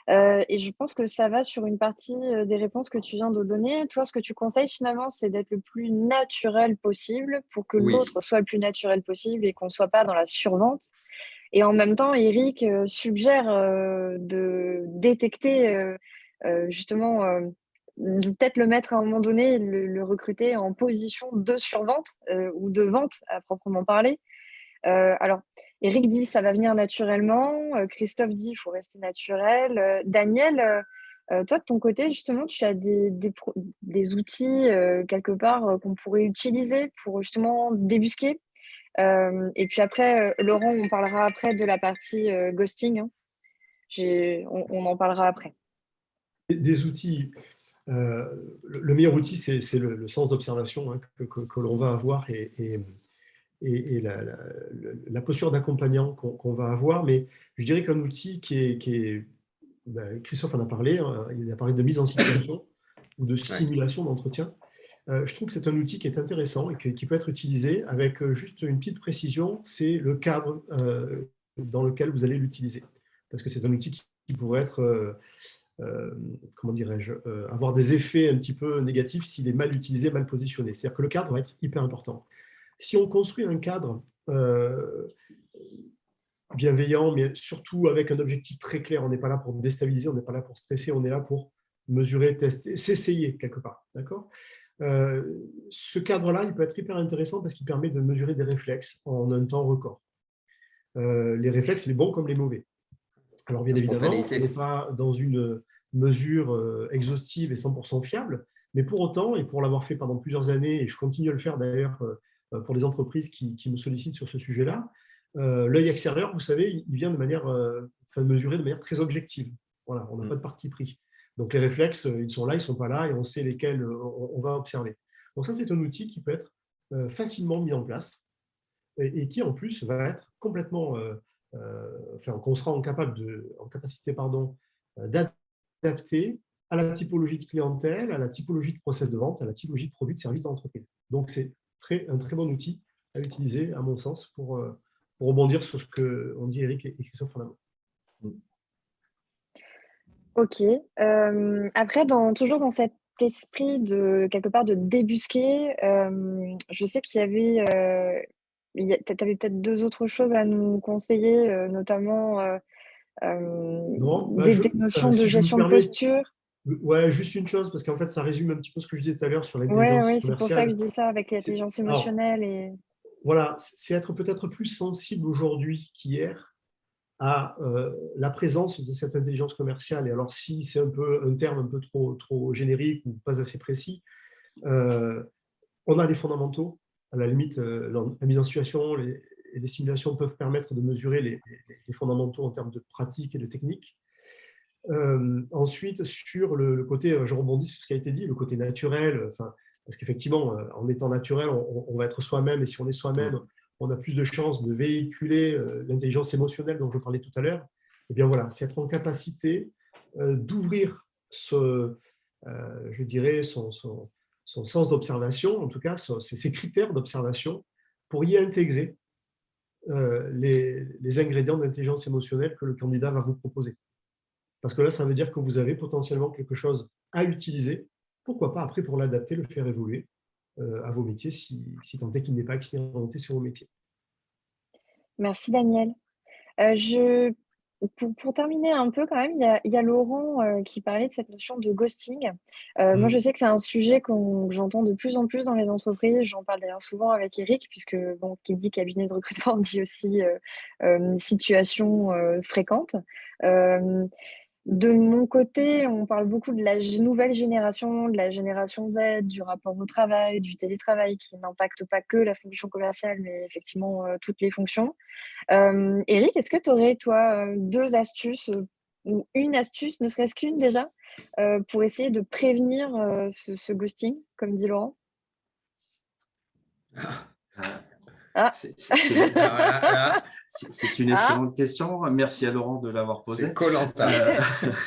Et je pense que ça va sur une partie des réponses que tu viens de donner. Toi, ce que tu conseilles finalement, c'est d'être le plus naturel possible pour que Oui, l'autre soit le plus naturel possible et qu'on ne soit pas dans la survente. Et en même temps, Eric suggère de détecter justement, de peut-être le mettre à un moment donné, le recruter en position de survente ou de vente à proprement parler. Alors, Eric dit ça va venir naturellement. Christophe dit il faut rester naturel. Daniel, toi de ton côté, justement, tu as des outils quelque part qu'on pourrait utiliser pour justement débusquer. Et puis après, Laurent, on parlera après de la partie ghosting, hein. On en parlera après. Des outils, le meilleur outil, c'est le sens d'observation, hein, que l'on va avoir et la posture d'accompagnant qu'on va avoir. Mais je dirais qu'un outil Christophe en a parlé, hein, il a parlé de mise en situation ou de ouais. simulation d'entretien. Je trouve que c'est un outil qui est intéressant et qui peut être utilisé avec juste une petite précision, c'est le cadre dans lequel vous allez l'utiliser. Parce que c'est un outil qui pourrait être, comment dirais-je, avoir des effets un petit peu négatifs s'il est mal utilisé, mal positionné. C'est-à-dire que le cadre va être hyper important. Si on construit un cadre bienveillant, mais surtout avec un objectif très clair, on n'est pas là pour déstabiliser, on n'est pas là pour stresser, on est là pour mesurer, tester, s'essayer quelque part. D'accord ? Ce cadre-là, il peut être hyper intéressant parce qu'il permet de mesurer des réflexes en un temps record. Les réflexes, les bons comme les mauvais. Alors bien La évidemment, on spontanéité. n'est pas dans une mesure exhaustive et 100% fiable, mais pour autant, et pour l'avoir fait pendant plusieurs années, et je continue à le faire d'ailleurs pour les entreprises qui me sollicitent sur ce sujet-là, l'œil extérieur, vous savez, il vient de manière, mesurer de manière très objective. Voilà, on n'a pas de parti pris. Donc les réflexes, ils sont là, ils ne sont pas là, et on sait lesquels on va observer. Donc ça, c'est un outil qui peut être facilement mis en place et qui, en plus, va être complètement, qu'on sera en capacité d'adapter à la typologie de clientèle, à la typologie de process de vente, à la typologie de produits de services d'entreprise. Donc c'est un très bon outil à utiliser, à mon sens, pour rebondir sur ce qu'ont dit Eric et Christophe en amont. Ok. Après, toujours dans cet esprit de quelque part de débusquer, je sais qu'il y avait, tu avais peut-être deux autres choses à nous conseiller, notamment Non, des notions de si je me gestion de permets, posture. ouais, juste une chose, parce qu'en fait, ça résume un petit peu ce que je disais tout à l'heure sur Ouais, l'intelligence ouais, c'est pour ça que je commerciale. dis ça avec l'intelligence Alors, émotionnelle et. voilà, c'est être peut-être plus sensible aujourd'hui qu'hier à la présence de cette intelligence commerciale. Et alors, si c'est un terme un peu trop générique ou pas assez précis, on a les fondamentaux. À la limite, la mise en situation, les simulations peuvent permettre de mesurer les fondamentaux en termes de pratique et de technique. Ensuite, sur le côté, je rebondis sur ce qui a été dit, le côté naturel, parce qu'effectivement, en étant naturel, on va être soi-même, et si on est soi-même, on a plus de chances de véhiculer l'intelligence émotionnelle dont je parlais tout à l'heure. Et bien voilà, c'est être en capacité d'ouvrir je dirais, son sens d'observation, en tout cas ses critères d'observation, pour y intégrer les ingrédients d'intelligence émotionnelle que le candidat va vous proposer. Parce que là, ça veut dire que vous avez potentiellement quelque chose à utiliser. Pourquoi pas après pour l'adapter, le faire évoluer à vos métiers, si tant est qu'il n'est pas expérimenté sur vos métiers. Merci Daniel. Pour terminer un peu quand même, il y a Laurent qui parlait de cette notion de ghosting. Moi, je sais que c'est un sujet que j'entends de plus en plus dans les entreprises. J'en parle d'ailleurs souvent avec Eric, puisque qui dit cabinet de recrutement dit aussi situation fréquente. De mon côté, on parle beaucoup de la nouvelle génération, de la génération Z, du rapport au travail, du télétravail qui n'impacte pas que la fonction commerciale, mais effectivement toutes les fonctions. Eric, est-ce que tu aurais, toi, deux astuces ou une astuce, ne serait-ce qu'une déjà, pour essayer de prévenir ce ghosting, comme dit Laurent? Ah, C'est une excellente question. Merci à Laurent de l'avoir posée. C'est Koh-Lanta.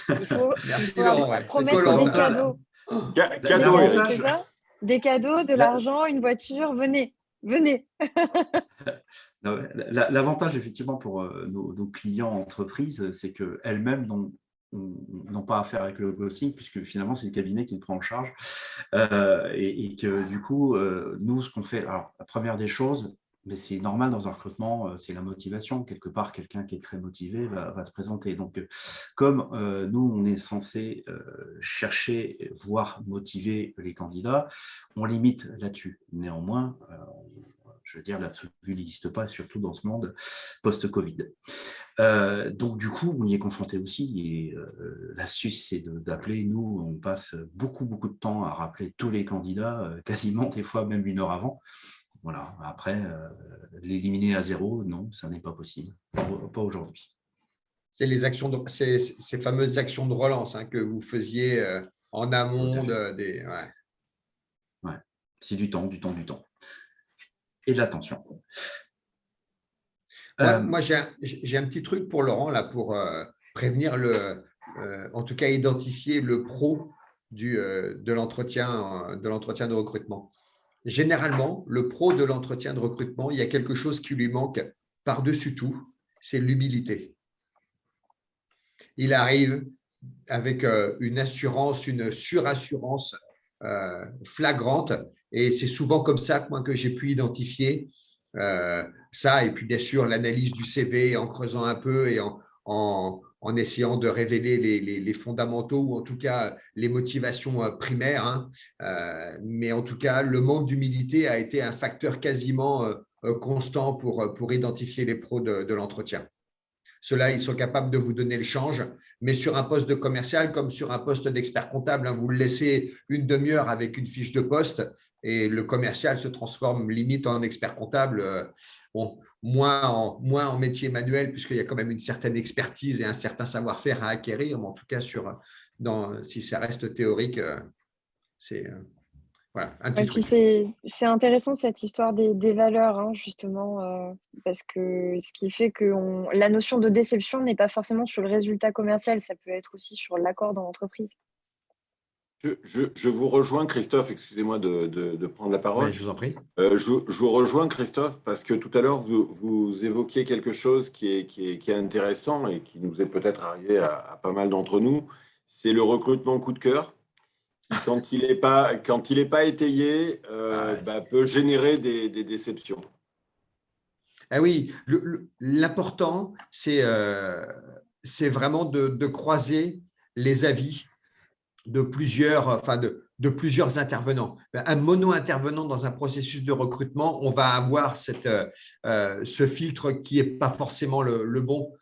il faut Laurent, ouais. C'est promettre des Koh-Lanta. cadeaux. Cadeau, L'avantage- Des cadeaux, de l'argent, une voiture, venez. L'avantage, effectivement, pour nos clients entreprises, c'est qu'elles-mêmes n'ont n'ont pas affaire avec le ghosting, puisque finalement, c'est le cabinet qui le prend en charge. Et que du coup, nous, ce qu'on fait, alors la première des choses, mais c'est normal dans un recrutement, c'est la motivation. Quelque part, quelqu'un qui est très motivé va se présenter. Donc, comme nous, on est censé chercher, voire motiver les candidats, on limite là-dessus. Néanmoins, je veux dire, l'absolu n'existe pas, surtout dans ce monde post-Covid. Donc, du coup, on y est confronté aussi. Et l'astuce, c'est d'appeler. Nous, on passe beaucoup de temps à rappeler tous les candidats, quasiment des fois même 1 heure avant. Voilà. Après, l'éliminer à 0, non, ça n'est pas possible. Pas aujourd'hui. C'est ces fameuses actions de relance que vous faisiez en amont des. Ouais. C'est du temps. Et de l'attention. Moi j'ai un petit truc pour Laurent, là, pour prévenir en tout cas identifier le pro de l'entretien de recrutement. Généralement, le pro de l'entretien de recrutement, il y a quelque chose qui lui manque par-dessus tout, c'est l'humilité. Il arrive avec une assurance, une surassurance flagrante, et c'est souvent comme ça que j'ai pu identifier ça, et puis bien sûr l'analyse du CV en creusant un peu et en essayant de révéler les fondamentaux, ou en tout cas les motivations primaires. Mais en tout cas, le manque d'humilité a été un facteur quasiment constant pour identifier les pros de l'entretien. Ceux-là, ils sont capables de vous donner le change, mais sur un poste de commercial comme sur un poste d'expert comptable, vous le laissez une demi-heure avec une fiche de poste et le commercial se transforme limite en expert comptable, moins en métier manuel, puisqu'il y a quand même une certaine expertise et un certain savoir-faire à acquérir, mais en tout cas, si ça reste théorique, c'est… Voilà, un petit Et puis truc. c'est intéressant cette histoire des valeurs, justement, parce que ce qui fait que la notion de déception n'est pas forcément sur le résultat commercial, ça peut être aussi sur l'accord dans l'entreprise. Je vous rejoins, Christophe, excusez-moi de prendre la parole. Ouais, je vous en prie. Je vous rejoins, Christophe, parce que tout à l'heure, vous évoquiez quelque chose qui est intéressant et qui nous est peut-être arrivé à pas mal d'entre nous, c'est le recrutement coup de cœur. Quand il n'est pas étayé, peut générer des déceptions. Ah oui, l'important, c'est vraiment de croiser les avis de plusieurs intervenants. Un mono-intervenant dans un processus de recrutement, on va avoir ce filtre qui n'est pas forcément le bon.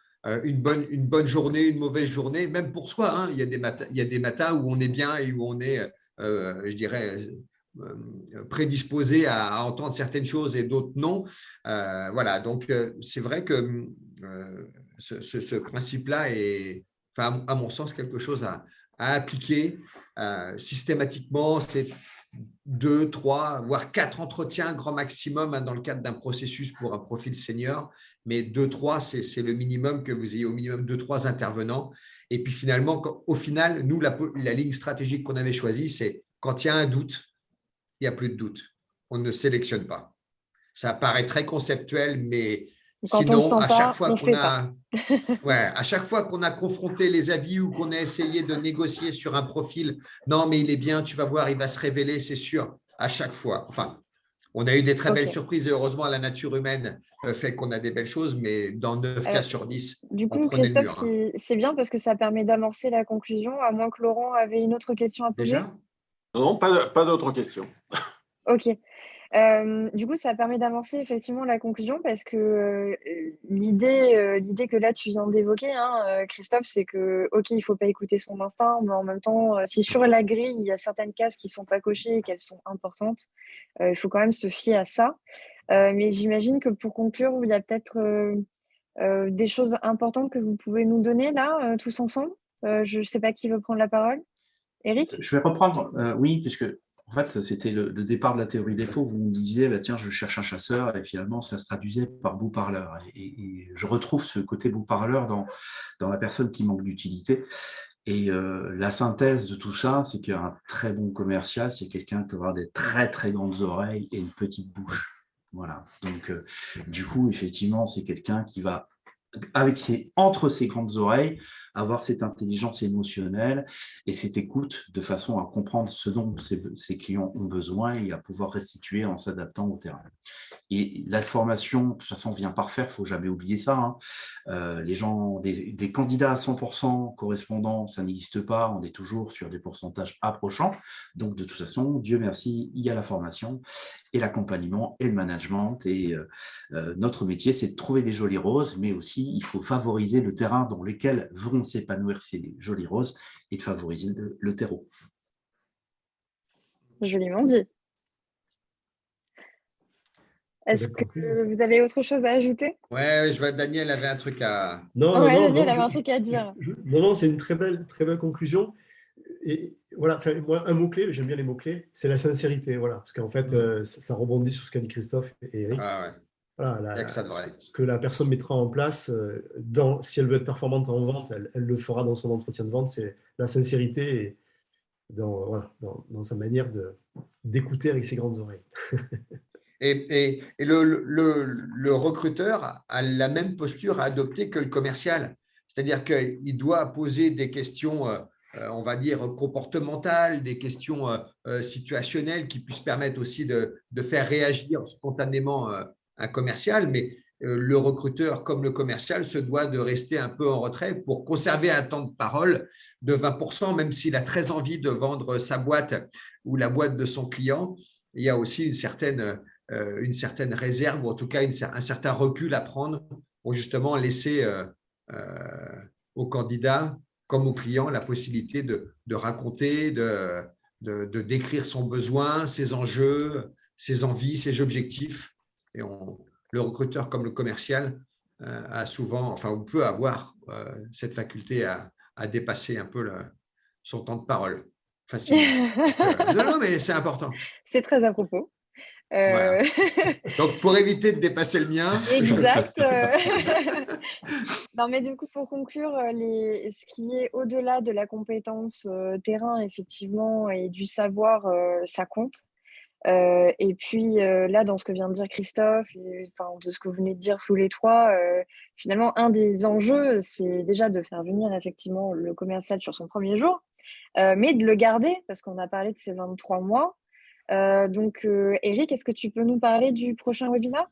Une bonne journée, une mauvaise journée, même pour soi. Il y a des matins où on est bien et où on est, je dirais, prédisposé à entendre certaines choses et d'autres non. Voilà, donc c'est vrai que ce principe-là est, à mon sens, quelque chose à appliquer systématiquement. C'est 2, 3, voire 4 entretiens grand maximum dans le cadre d'un processus pour un profil senior, mais 2, 3, c'est le minimum, que vous ayez au minimum 2, 3 intervenants. Et puis finalement, au final, nous, la ligne stratégique qu'on avait choisie, c'est quand il y a un doute, il n'y a plus de doute. On ne sélectionne pas. Ça paraît très conceptuel, mais quand sinon, à chaque fois qu'on a confronté les avis ou qu'on a essayé de négocier sur un profil, non, mais il est bien, tu vas voir, il va se révéler, c'est sûr, à chaque fois. Enfin, on a eu des très belles surprises et heureusement, la nature humaine fait qu'on a des belles choses, mais dans 9 cas sur 10, du coup, on prenait le Christophe, mur. c'est bien parce que ça permet d'amorcer la conclusion, à moins que Laurent avait une autre question à poser. Déjà ? Non, pas d'autres questions. Ok. Du coup, ça permet d'amorcer effectivement la conclusion parce que l'idée que là tu viens d'évoquer, Christophe, c'est que ok, il ne faut pas écouter son instinct, mais en même temps, si sur la grille il y a certaines cases qui ne sont pas cochées et qu'elles sont importantes, il faut quand même se fier à ça. Mais j'imagine que pour conclure, il y a peut-être des choses importantes que vous pouvez nous donner là, tous ensemble. Je ne sais pas qui veut prendre la parole. Eric ? Je vais reprendre, oui, puisque en fait, c'était le départ de la théorie des faux. Vous me disiez, tiens, je cherche un chasseur, et finalement, ça se traduisait par beau-parleur. Et je retrouve ce côté beau-parleur dans la personne qui manque d'utilité. Et la synthèse de tout ça, c'est qu'un très bon commercial, c'est quelqu'un qui aura des très, très grandes oreilles et une petite bouche. Voilà. Donc, du coup, effectivement, c'est quelqu'un qui va, entre ses grandes oreilles, avoir cette intelligence émotionnelle et cette écoute de façon à comprendre ce dont ses clients ont besoin et à pouvoir restituer en s'adaptant au terrain. Et la formation, de toute façon, vient par faire, il ne faut jamais oublier ça. Hein. Les gens, des candidats à 100% correspondants, ça n'existe pas, on est toujours sur des pourcentages approchants. Donc, de toute façon, Dieu merci, il y a la formation et l'accompagnement et le management. Et notre métier, c'est de trouver des jolies roses, mais aussi, il faut favoriser le terrain dans lequel vont s'épanouir ces jolies roses et de favoriser le terreau. Joliment dit. Est-ce que vous avez autre chose à ajouter? Ouais, je vois Daniel avait un truc à… Daniel avait un truc à dire. Non, c'est une très belle conclusion. Et voilà, moi, un mot-clé, j'aime bien les mots-clés, c'est la sincérité. Voilà, parce qu'en fait, ça rebondit sur ce qu'a dit Christophe et Eric. Ah ouais. Voilà, que ça devrait. ce que la personne mettra en place, si elle veut être performante en vente, elle le fera dans son entretien de vente, c'est la sincérité et dans sa manière d'écouter avec ses grandes oreilles. Et le recruteur a la même posture à adopter que le commercial. C'est-à-dire qu'il doit poser des questions, on va dire, comportementales, des questions situationnelles qui puissent permettre aussi de faire réagir spontanément un commercial. Mais le recruteur, comme le commercial, se doit de rester un peu en retrait pour conserver un temps de parole de 20%, même s'il a très envie de vendre sa boîte ou la boîte de son client. Il y a aussi une certaine réserve, ou en tout cas un certain recul à prendre pour justement laisser au candidat comme au client la possibilité de raconter, de décrire son besoin, ses enjeux, ses envies, ses objectifs. Et le recruteur comme le commercial a souvent, enfin, on peut avoir cette faculté à dépasser un peu son temps de parole facilement. Non, mais c'est important. C'est très à propos. Voilà. Donc, pour éviter de dépasser le mien. Exact. Non, mais du coup, pour conclure, ce qui est au-delà de la compétence terrain, effectivement, et du savoir, ça compte. Et puis là, dans ce que vient de dire Christophe, et, de ce que vous venez de dire tous les trois, finalement, un des enjeux, c'est déjà de faire venir effectivement le commercial sur son premier jour, mais de le garder, parce qu'on a parlé de ces 23 mois. Donc, Eric, est-ce que tu peux nous parler du prochain webinaire?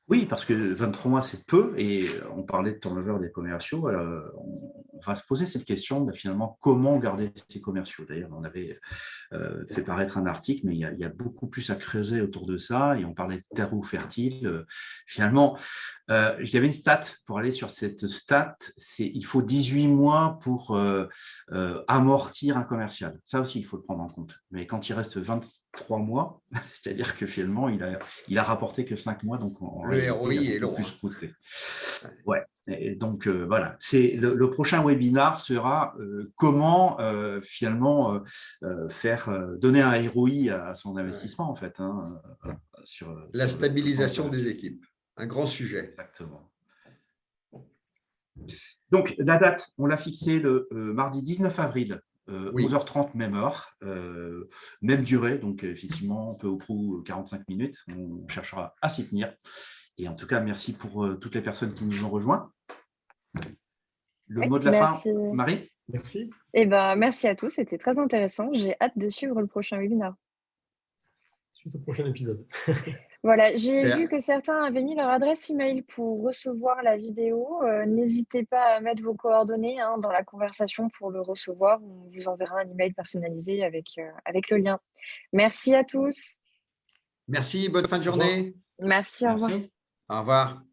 Oui, parce que 23 mois, c'est peu, et on parlait de turnover des commerciaux. On va se poser cette question de finalement comment garder ces commerciaux. D'ailleurs, on avait fait paraître un article, mais il y a beaucoup plus à creuser autour de ça, et on parlait de terreau fertile. Finalement, il y avait une stat, pour aller sur cette stat, il faut 18 mois pour amortir un commercial. Ça aussi, il faut le prendre en compte. Mais quand il reste 23 mois, c'est-à-dire que finalement, il a rapporté que 5 mois, donc le ROI est long. Plus coûté. Ouais. Et donc voilà, le prochain webinaire sera comment finalement donner un ROI à son investissement, en fait. Sur la stabilisation des équipes, un grand sujet. Exactement. Donc la date, on l'a fixée le mardi 19 avril. 11h30, même heure, même durée, donc effectivement, peu ou prou 45 minutes. On cherchera à s'y tenir. Et en tout cas, merci pour toutes les personnes qui nous ont rejoints. Le mot de la fin, Marie? Merci. Eh ben, merci à tous, c'était très intéressant. J'ai hâte de suivre le prochain webinaire. Suite au prochain épisode. Voilà, j'ai vu que certains avaient mis leur adresse email pour recevoir la vidéo. N'hésitez pas à mettre vos coordonnées dans la conversation pour le recevoir. On vous enverra un email personnalisé avec le lien. Merci à tous. Merci, bonne fin de journée. Merci, au revoir. Au revoir.